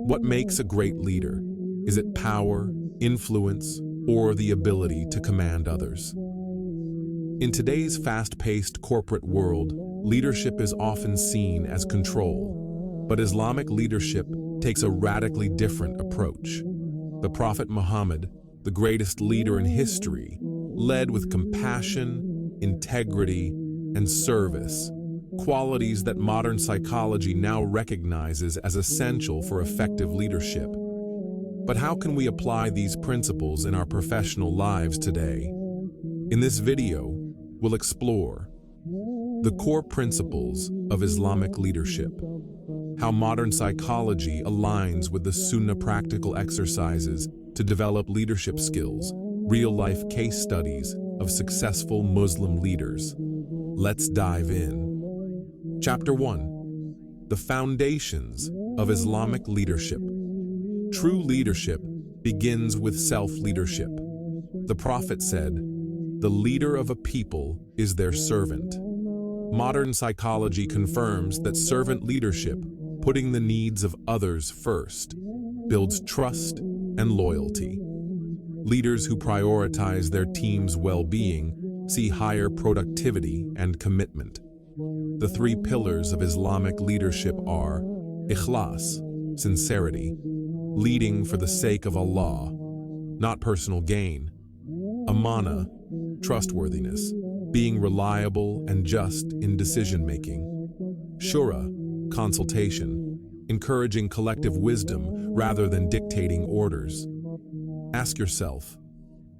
What makes a great leader? Is it power, influence, or the ability to command others? In today's fast-paced corporate world, leadership is often seen as control, but Islamic leadership takes a radically different approach. The Prophet Muhammad, the greatest leader in history, led with compassion, integrity, and service, qualities that modern psychology now recognizes as essential for effective leadership. But how can we apply these principles in our professional lives today? In this video, we'll explore the core principles of Islamic leadership, how modern psychology aligns with the Sunnah practical exercises to develop leadership skills, real-life case studies of successful Muslim leaders. Let's dive in. Chapter 1. The Foundations of Islamic Leadership. True leadership begins with self-leadership. The Prophet said, "The leader of a people is their servant." Modern psychology confirms that servant leadership, putting the needs of others first, builds trust and loyalty. Leaders who prioritize their team's well-being see higher productivity and commitment. The three pillars of Islamic leadership are ikhlas, sincerity, leading for the sake of Allah, not personal gain; amana, trustworthiness, being reliable and just in decision-making; shura, consultation, encouraging collective wisdom rather than dictating orders. Ask yourself,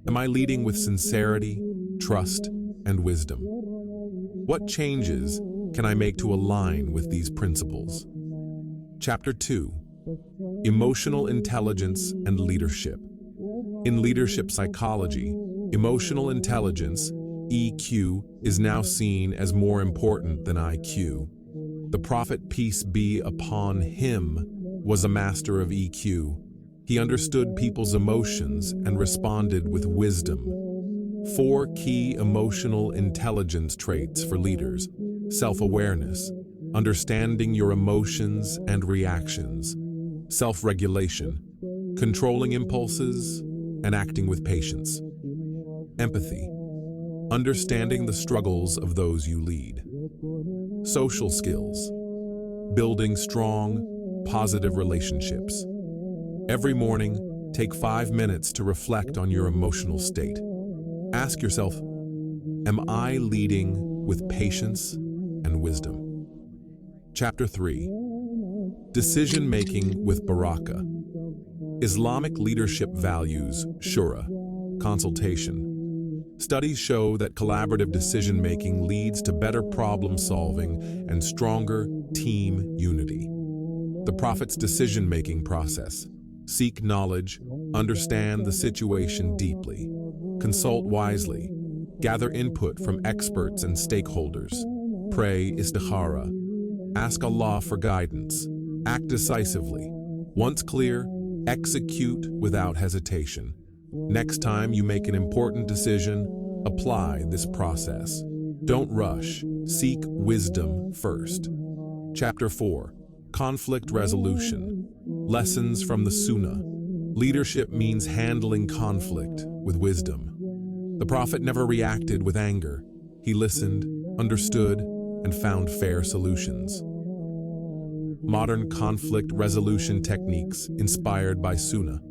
am I leading with sincerity, trust, and wisdom? What changes can I make to align with these principles? Chapter 2. Emotional Intelligence and Leadership. In leadership psychology, emotional intelligence, EQ, is now seen as more important than IQ. The Prophet, peace be upon him, was a master of EQ. He understood people's emotions and responded with wisdom. 4 key emotional intelligence traits for leaders: self-awareness, understanding your emotions and reactions; self-regulation, controlling impulses and acting with patience; empathy, understanding the struggles of those you lead; social skills, building strong, positive relationships. Every morning, take 5 minutes to reflect on your emotional state. Ask yourself, am I leading with patience and wisdom? Chapter 3. Decision-making with Baraka. Islamic leadership values shura, consultation. Studies show that collaborative decision-making leads to better problem-solving and stronger team unity. The Prophet's decision-making process: seek knowledge, understand the situation deeply, consult wisely, gather input from experts and stakeholders, pray istikhara, ask Allah for guidance, act decisively. Once clear, execute without hesitation. Next time you make an important decision, apply this process. Don't rush, seek wisdom first. Chapter 4. Conflict resolution. Lessons from the Sunnah. Leadership means handling conflict with wisdom. The Prophet never reacted with anger. He listened, understood, and found fair solutions. Modern conflict resolution techniques inspired by Sunnah.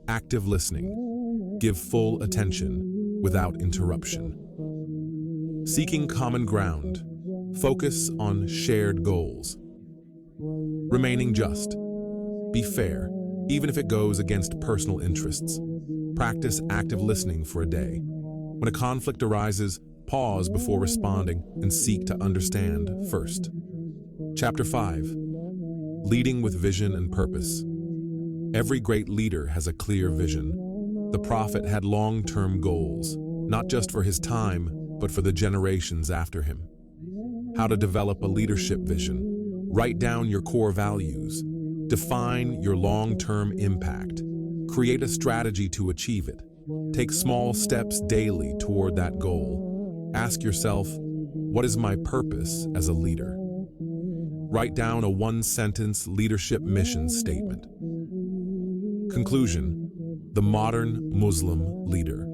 Active listening. Give full attention without interruption. Seeking common ground. Focus on shared goals. Remaining just. Be fair, even if it goes against personal interests. Practice active listening for a day. When a conflict arises, pause before responding and seek to understand first. Chapter 5. Leading with vision and purpose. Every great leader has a clear vision. The Prophet had long-term goals, not just for his time, but for the generations after him. How to develop a leadership vision. Write down your core values. Define your long-term impact. Create a strategy to achieve it. Take small steps daily toward that goal. Ask yourself, what is my purpose as a leader? Write down a one-sentence leadership mission statement. Conclusion: the modern Muslim leader.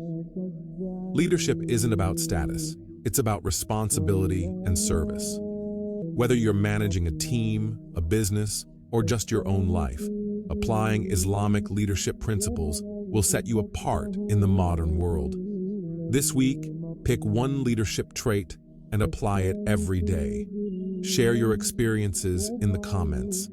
Leadership isn't about status, it's about responsibility and service. Whether you're managing a team, a business, or just your own life, applying Islamic leadership principles will set you apart in the modern world. This week, pick one leadership trait and apply it every day. Share your experiences in the comments.